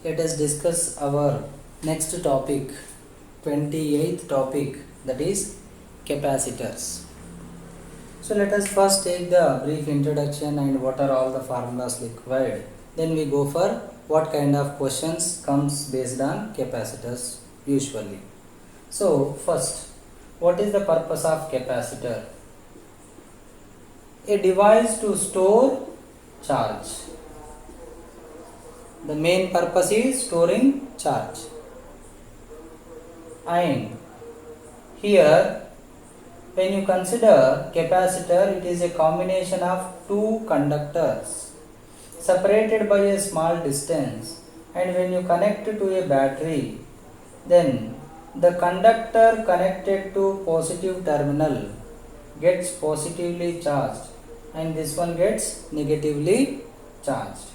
Let us discuss our next topic, 28th topic, that is capacitors. So let us first take the brief introduction and what are all the formulas required. Then we go for what kind of questions comes based on capacitors usually. So first, what is the purpose of capacitor? A device to store charge. The main purpose is storing charge. And here, when you consider capacitor, it is a combination of two conductors separated by a small distance, and when you connect to a battery, then the conductor connected to positive terminal gets positively charged and this one gets negatively charged.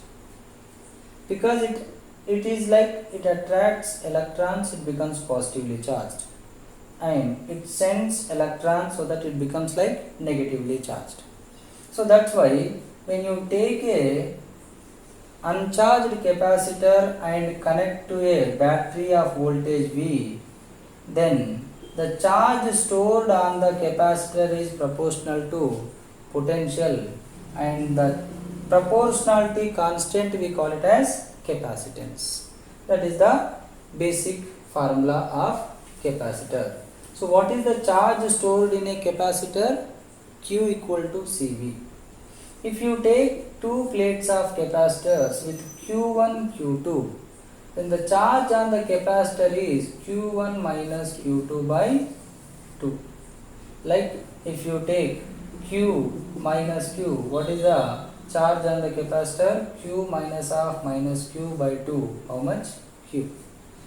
Because it is like it attracts electrons, it becomes positively charged, and it sends electrons so that it becomes like negatively charged. So that's why when you take a uncharged capacitor and connect to a battery of voltage V, then the charge stored on the capacitor is proportional to potential, and the proportionality constant we call it as capacitance. That is the basic formula of capacitor. So what is the charge stored in a capacitor? Q equal to CV. If you take two plates of capacitors with Q1, Q2, then the charge on the capacitor is Q1 minus Q2 by 2. Like if you take Q minus Q, what is the charge on the capacitor? Q minus half minus Q by 2. How much? Q.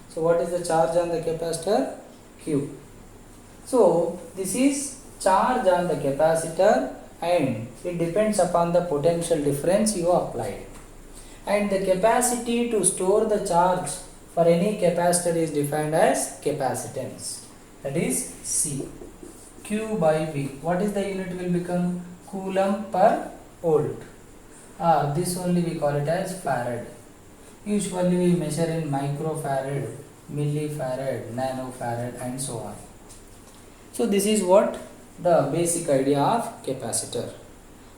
So what is the charge on the capacitor? Q. So this is charge on the capacitor, and it depends upon the potential difference you applied. And the capacity to store the charge for any capacitor is defined as capacitance. That is C. Q by V. What is the unit will become? Coulomb per volt. This only we call it as farad. Usually we measure in microfarad, millifarad, nanofarad and so on. So this is what the basic idea of capacitor.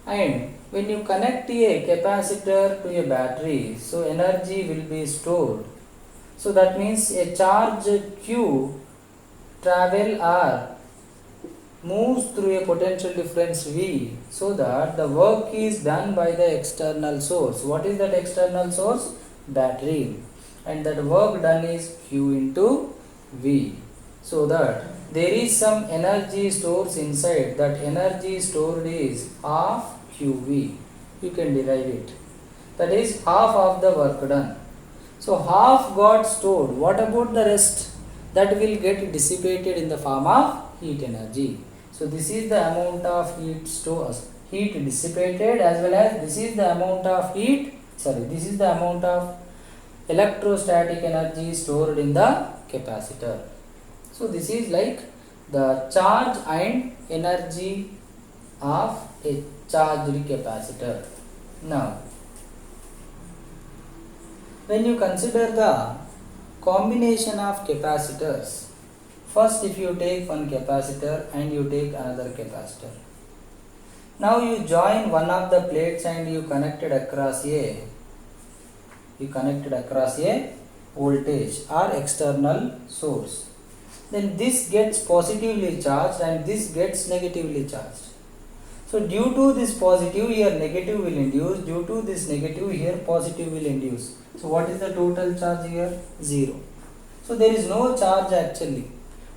And when you connect a capacitor to a battery, so energy will be stored. So that means a charge Q travel or moves through a potential difference V, so that the work is done by the external source. What is that external source? Battery. And that work done is Q into V. So that there is some energy stores inside. That energy stored is half QV. You can derive it. That is half of the work done. So half got stored. What about the rest? That will get dissipated in the form of heat energy. So this is the amount of heat dissipated, as well as this is the amount of this is the amount of electrostatic energy stored in the capacitor. So this is like the charge and energy of a charged capacitor. Now, when you consider the combination of capacitors, first if you take one capacitor and you take another capacitor. Now you join one of the plates and you connected across a voltage or external source. Then this gets positively charged and this gets negatively charged. So due to this positive, here negative will induce, due to this negative, here positive will induce. So what is the total charge here? 0. So there is no charge actually,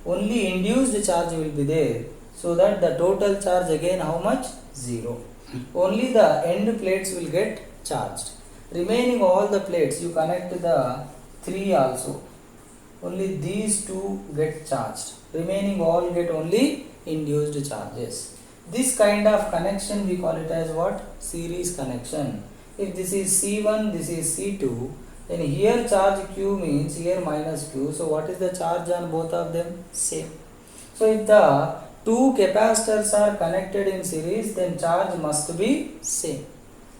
only induced charge will be there, so that the total charge again how much? 0. Only the end plates will get charged. Remaining all the plates, you connect the 3 also, only these 2 get charged. Remaining all get only induced charges. This kind of connection we call it as what? Series connection. If this is C1, this is C2, then here charge Q means here minus Q. So what is the charge on both of them? Same. So if the two capacitors are connected in series, then charge must be same.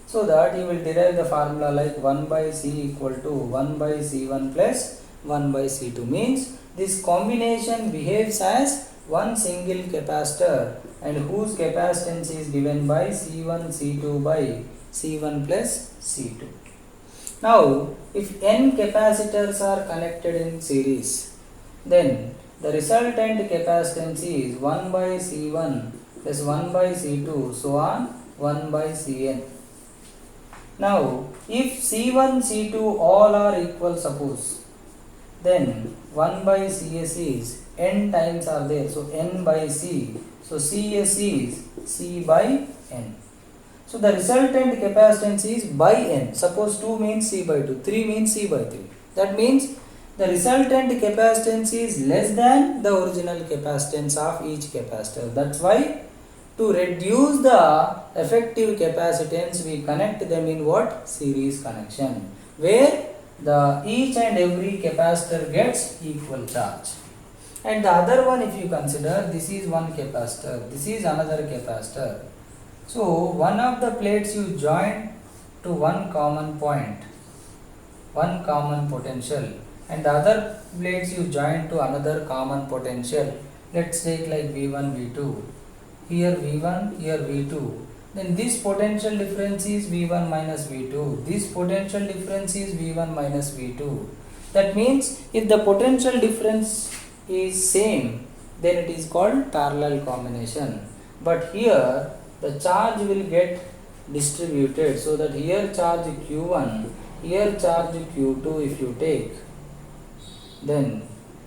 So that you will derive the formula like 1 by C equal to 1 by C1 plus 1 by C2, means this combination behaves as one single capacitor and whose capacitance is given by C1 C2 by C1 plus C2. Now if n capacitors are connected in series, then the resultant capacitance is 1 by C1 plus 1 by C2 so on 1 by Cn. Now if C1 C2 all are equal, suppose, then 1 by Cs is n times are there, so n by C, so Cs is C by n. So the resultant capacitance is by n. Suppose 2 means C by 2, 3 means C by 3. That means the resultant capacitance is less than the original capacitance of each capacitor. That's why to reduce the effective capacitance, we connect them in what? Series connection, where the each and every capacitor gets equal charge. And the other one, if you consider, this is one capacitor, this is another capacitor. So one of the plates you join to one common point, one common potential, and the other plates you join to another common potential. Let's take like V1, V2. Here V1, here V2. Then this potential difference is V1 minus V2. This potential difference is V1 minus V2. That means if the potential difference is same, then it is called parallel combination. But here the charge will get distributed, so that here charge Q1, here charge Q2 if you take, then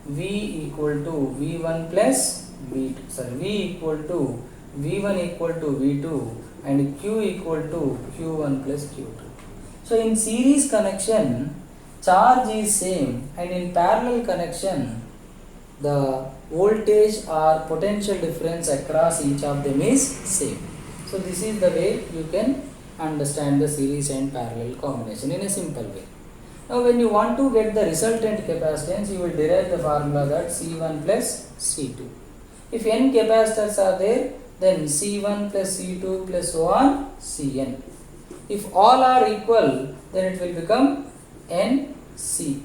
V equal to V1 plus V2, sorry, V equal to V1 equal to V2 and Q equal to Q1 plus Q2. So in series connection, charge is same, and in parallel connection, the voltage or potential difference across each of them is same. So this is the way you can understand the series and parallel combination in a simple way. Now when you want to get the resultant capacitance, you will derive the formula that C1 plus C2. If n capacitors are there, then C1 plus C2 plus so on Cn. If all are equal, then it will become Nc.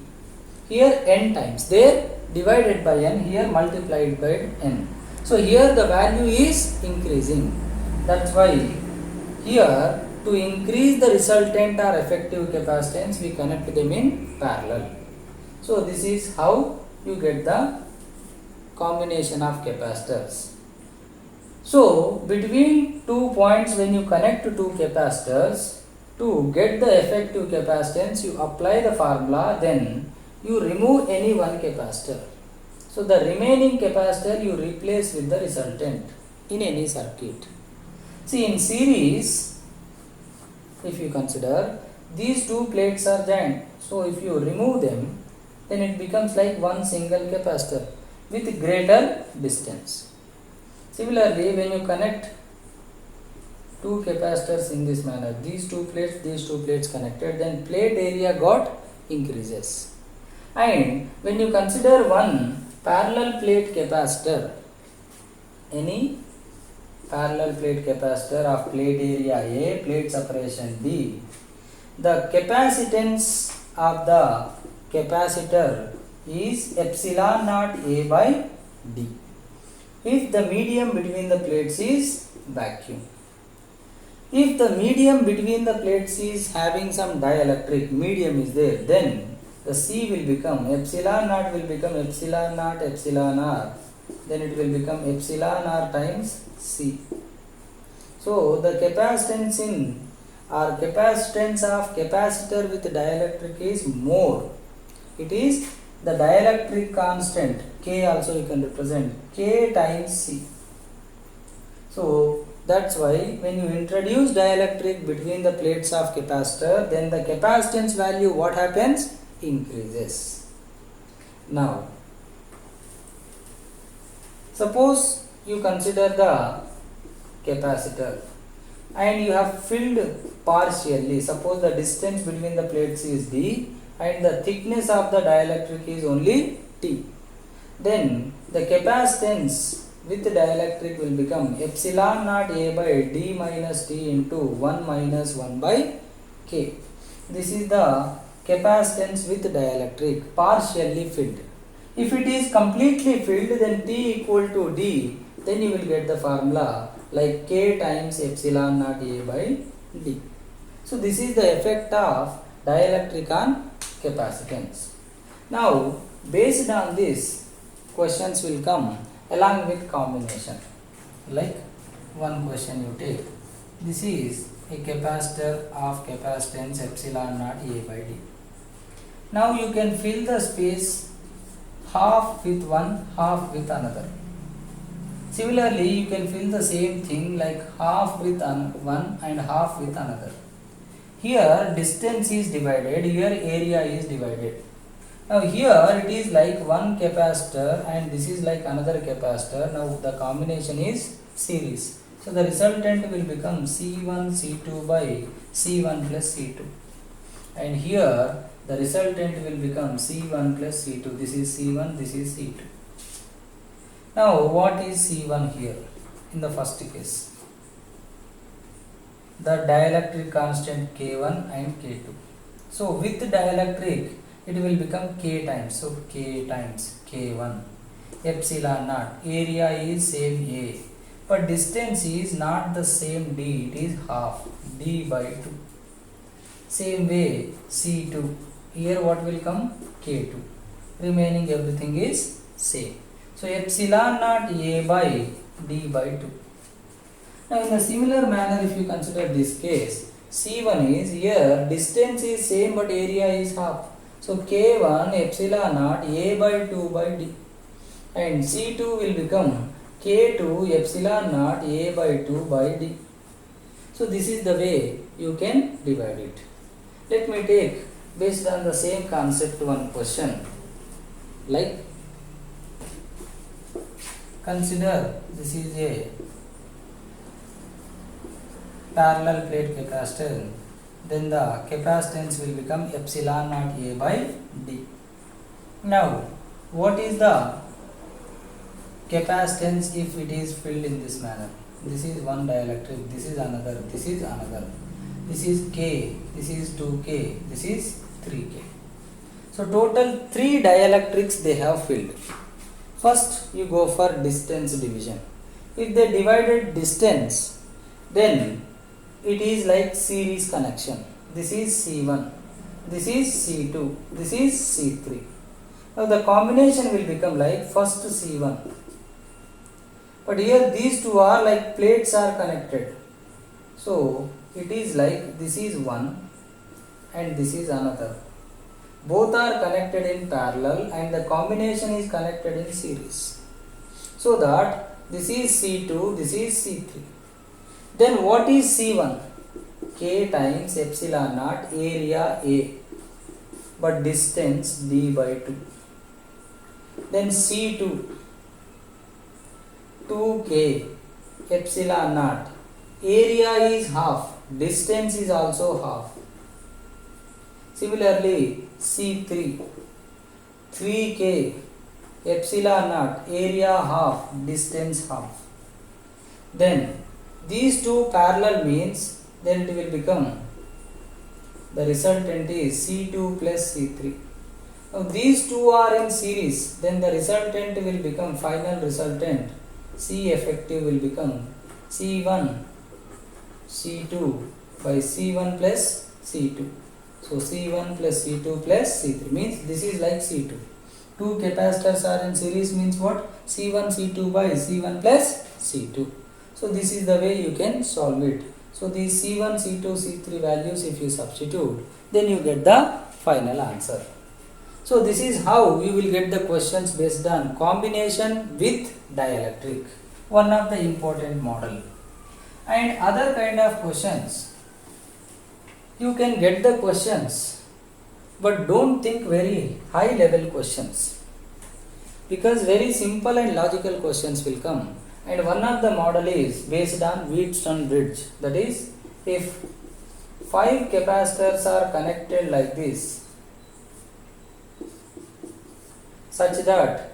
Here n times, there divided by n, here multiplied by n. So here the value is increasing. That's why here to increase the resultant or effective capacitance, we connect them in parallel. So this is how you get the combination of capacitors. So between 2 points, when you connect to two capacitors, to get the effective capacitance, you apply the formula, then you remove any one capacitor. So the remaining capacitor you replace with the resultant in any circuit. See, in series, if you consider, these two plates are joined. So if you remove them, then it becomes like one single capacitor with greater distance. Similarly, when you connect two capacitors in this manner, these two plates connected, then plate area got increases. And when you consider one parallel plate capacitor, any parallel plate capacitor of plate area A, plate separation B, the capacitance of the capacitor is epsilon naught A by D if the medium between the plates is vacuum. If the medium between the plates is having some dielectric medium is there, then the C will become epsilon naught epsilon r, then it will become epsilon r times C. So the capacitance in or capacitance of capacitor with dielectric is more. It is the dielectric constant K, also you can represent K times C. So that's why when you introduce dielectric between the plates of capacitor, then the capacitance value, what happens? Increases. Now suppose you consider the capacitor and you have filled partially. Suppose the distance between the plates is D and the thickness of the dielectric is only T. Then the capacitance with dielectric will become epsilon naught A by d minus t into 1 minus 1 by k. This is the capacitance with dielectric partially filled. If it is completely filled, then T equal to D, then you will get the formula like K times epsilon naught A by D. So this is the effect of dielectric on capacitance. Now based on this, questions will come along with combination. Like one question you take, this is a capacitor of capacitance epsilon naught A by D. Now you can fill the space half with one, half with another. Similarly, you can fill the same thing like half with one and half with another. Here distance is divided, here area is divided. Now here it is like one capacitor and this is like another capacitor. Now the combination is series. So the resultant will become C1 C2 by C1 plus C2. And here the resultant will become C1 plus C2. This is C1, this is C2. Now what is C1 here in the first case? The dielectric constant K1 and K2. So with dielectric it will become K times. So K times K1 epsilon naught. Area is same A, but distance is not the same D, it is half D by 2. Same way C2, here what will come? K2. Remaining everything is same. So epsilon naught A by D by 2. Now in a similar manner, if you consider this case, C1 is here distance is same but area is half. So K1 epsilon naught A by 2 by D, and C2 will become K2 epsilon naught A by 2 by D. So this is the way you can divide it. Let me take based on the same concept one question. Like consider this is a parallel plate capacitor, then the capacitance will become epsilon naught A by D. Now what is the capacitance if it is filled in this manner? This is one dielectric, this is another, this is another. This is K, this is 2K, this is 3K. So total 3 dielectrics they have filled. First you go for distance division. If they divided distance, then it is like series connection. This is C1, this is C2, this is C3. Now the combination will become like first C1. But here these two are like plates are connected. So it is like this is one and this is another. Both are connected in parallel and the combination is connected in series. So that this is C2, this is C3. Then what is C1? K times epsilon naught area A, but distance D by 2. Then C2, 2K epsilon naught, area is half, distance is also half. Similarly C3, 3K epsilon naught, area half, distance half. Then these two parallel means then it will become the resultant is C2 plus C3. Now these two are in series, then the resultant will become final resultant C effective will become C1 C2 by C1 plus C2. So C1 plus C2 plus C3 means this is like C2. Two capacitors are in series means what? C1 C2 by C1 plus C2. So this is the way you can solve it. So these C1, C2, C3 values if you substitute, then you get the final answer. So this is how you will get the questions based on combination with dielectric, one of the important model. And other kind of questions, you can get the questions, but don't think very high level questions, because very simple and logical questions will come. And one of the model is based on Wheatstone bridge. That is, if 5 capacitors are connected like this, such that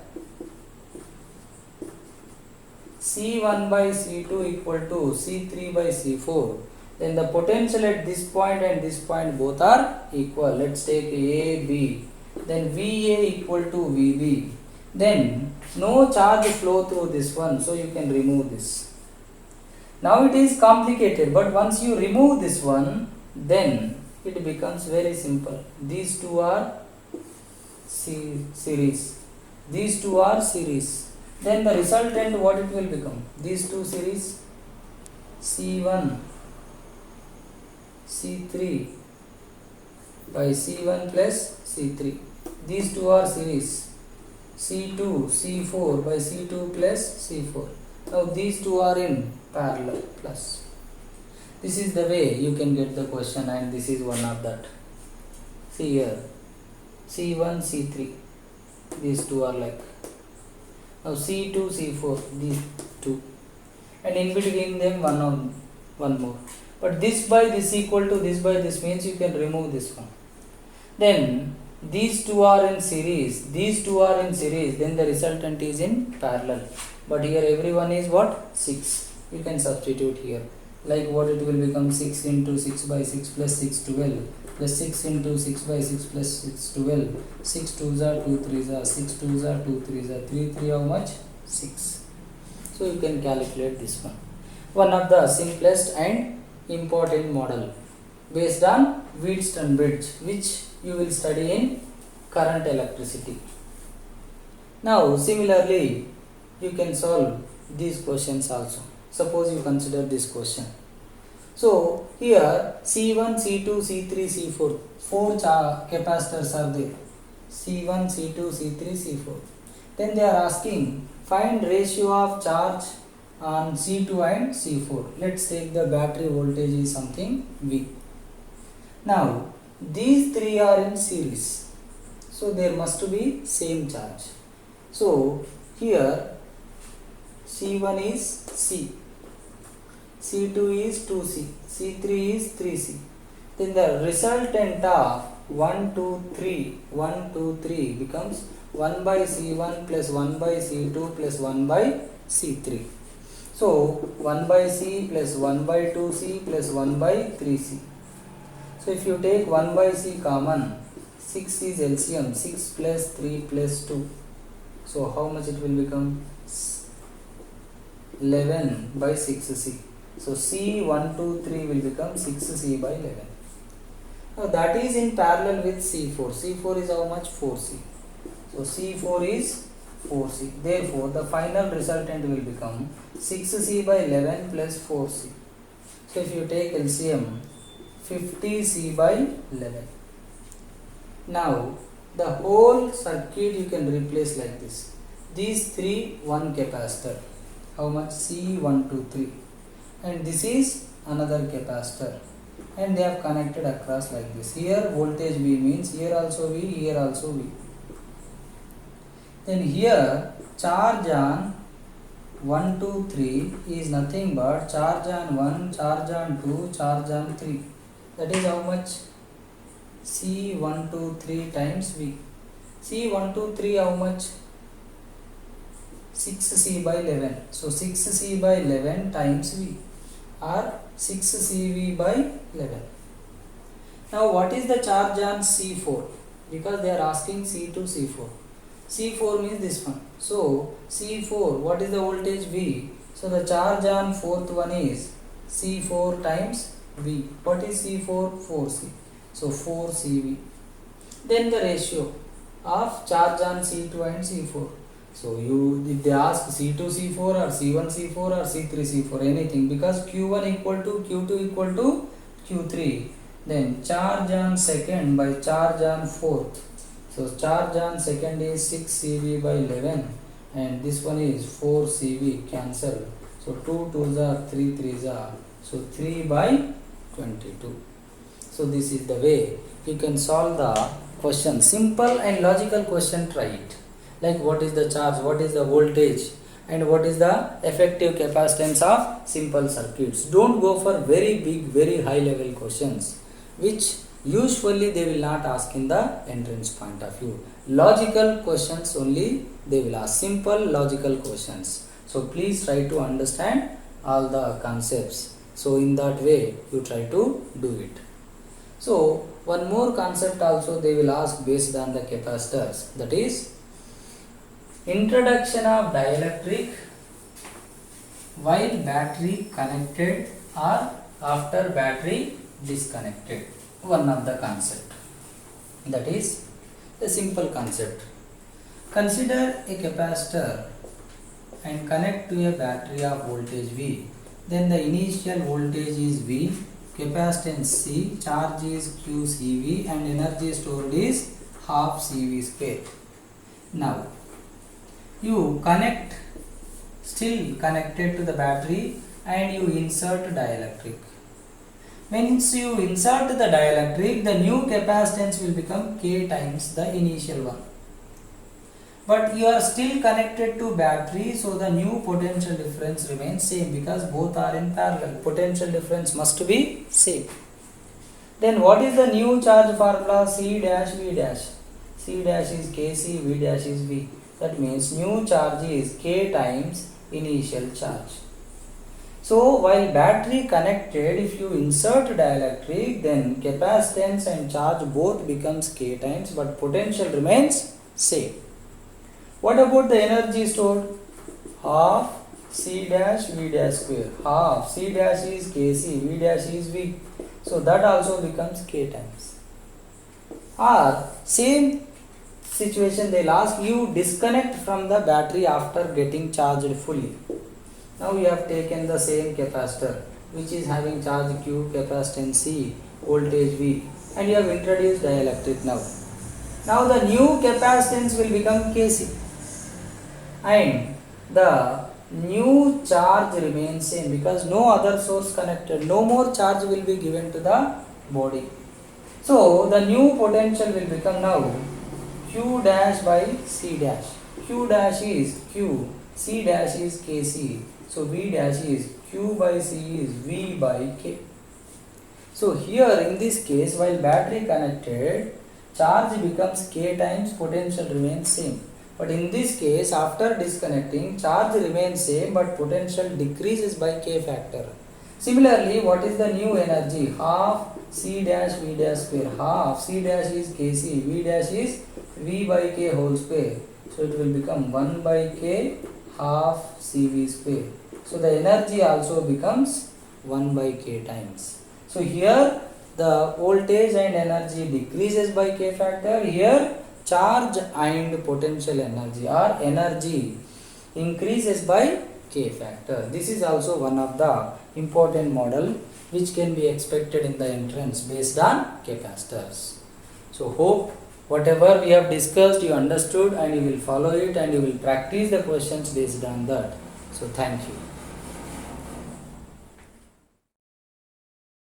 C1 by C2 equal to C3 by C4, then the potential at this point and this point both are equal. Let's take A, B. Then VA equal to VB. Then no charge flow through this one, so you can remove this. Now it is complicated, but once you remove this one, then it becomes very simple. These two are series. These two are series. Then the resultant, what it will become? These two series, C1 C3 by C1 plus C3. These two are series, C2 C4 by C2 plus C4. Now these two are in parallel plus. This is the way you can get the question, and this is one of that. See here, C1 C3, these two are like. Now C2 C4, these two, and in between them one more. But this by this equal to this by this means you can remove this one. Then these two are in series, these two are in series, then the resultant is in parallel. But here everyone is what? 6. You can substitute here. Like what it will become, 6 into 6 by 6 plus 6 12, plus 6 into 6 by 6 plus 6 12, 6 2s are 2 3s are 6 2s are 2 3s are 3 3 how much? 6. So you can calculate this one. One of the simplest and important model based on Wheatstone bridge, which you will study in current electricity. Now similarly you can solve these questions also. Suppose you consider this question. So here C1, C2, C3, C4, 4 capacitors are there. C1, C2, C3, C4. Then they are asking find ratio of charge on C2 and C4. Let's take the battery voltage is something V. Now these three are in series, so there must be same charge. So here C1 is C, C2 is 2C, C3 is 3C. Then the resultant of 1, 2, 3, 1, 2, 3 becomes 1 by C1 plus 1 by C2 plus 1 by C3. So 1 by C plus 1 by 2C plus 1 by 3C. So if you take 1 by C common, 6 is LCM, 6 plus 3 plus 2. So how much it will become? 11 by 6C. So C1, 2, 3 will become 6C by 11. Now that is in parallel with C4. C4 is how much? 4C. So C4 is 4C. Therefore the final resultant will become 6C by 11 plus 4C. So if you take LCM, 50C by 11. Now the whole circuit you can replace like this. These three, one capacitor. How much? C1, 2, 3. And this is another capacitor. And they have connected across like this. Here voltage V means here also V, here also V. Then here charge on 1, 2, 3 is nothing but charge on 1, charge on 2, charge on 3. That is how much? C1, 2, 3 times V. C1, 2, 3 how much? 6C by 11. So 6C by 11 times V, or 6CV by 11. Now what is the charge on C4? Because they are asking C2, C4. C4 means this one. So C4, what is the voltage? V. So the charge on fourth one is C4 times V. What is C4? 4C. So 4CV. Then the ratio of charge on C2 and C4. So if they ask C2 C4 or C1 C4 or C3 C4, anything, because Q1 equal to Q2 equal to Q3, then charge on second by charge on fourth. So charge on second is 6 CV by 11 and this one is 4 CV, cancel. So 2 2s are 3 3s are, so 3 by 22. So this is the way you can solve the question. Simple and logical question, try it. Like what is the charge, what is the voltage, and what is the effective capacitance of simple circuits. Don't go for very big, very high level questions, which usually they will not ask in the entrance point of view. Logical questions only they will ask, simple logical questions. So please try to understand all the concepts. So in that way you try to do it. So one more concept also they will ask based on the capacitors, that is introduction of dielectric while battery connected or after battery disconnected. One of the concept, that is a simple concept. Consider a capacitor and connect to a battery of voltage V. Then the initial voltage is V, capacitance C, charge is Q CV, and energy stored is half CV square. Now you connect, still connected to the battery, and you insert dielectric. Once you insert the dielectric, the new capacitance will become K times the initial one. But you are still connected to battery, so the new potential difference remains same because both are in parallel. Potential difference must be same. Then what is the new charge formula? C dash V dash. C dash is Kc, V dash is V. That means new charge is K times initial charge. So while battery connected, if you insert dielectric, then capacitance and charge both becomes K times, but potential remains same. What about the energy stored? Half C dash V dash square. Half C dash is Kc, V dash is V. So that also becomes K times. Or same situation, they'll ask you disconnect from the battery after getting charged fully. Now you have taken the same capacitor which is having charge Q, capacitance C, voltage V, and you have introduced dielectric now. Now the new capacitance will become Kc and the new charge remains same because no other source connected, no more charge will be given to the body. So the new potential will become now Q dash by C dash. Q dash is Q, C dash is Kc. So V dash is Q by C is V by K. So here in this case, while battery connected, charge becomes K times, potential remains same. But in this case, after disconnecting, charge remains same but potential decreases by K factor. Similarly, what is the new energy? Half C dash V dash square. Half C dash is Kc, V dash is V by K whole square. So it will become 1 by K half CV square. So the energy also becomes 1 by K times. So here the voltage and energy decreases by K factor. Here charge and potential energy or energy increases by K factor. This is also one of the important model which can be expected in the entrance based on capacitors. So hope whatever we have discussed you understood and you will follow it and you will practice the questions based on that. So thank you.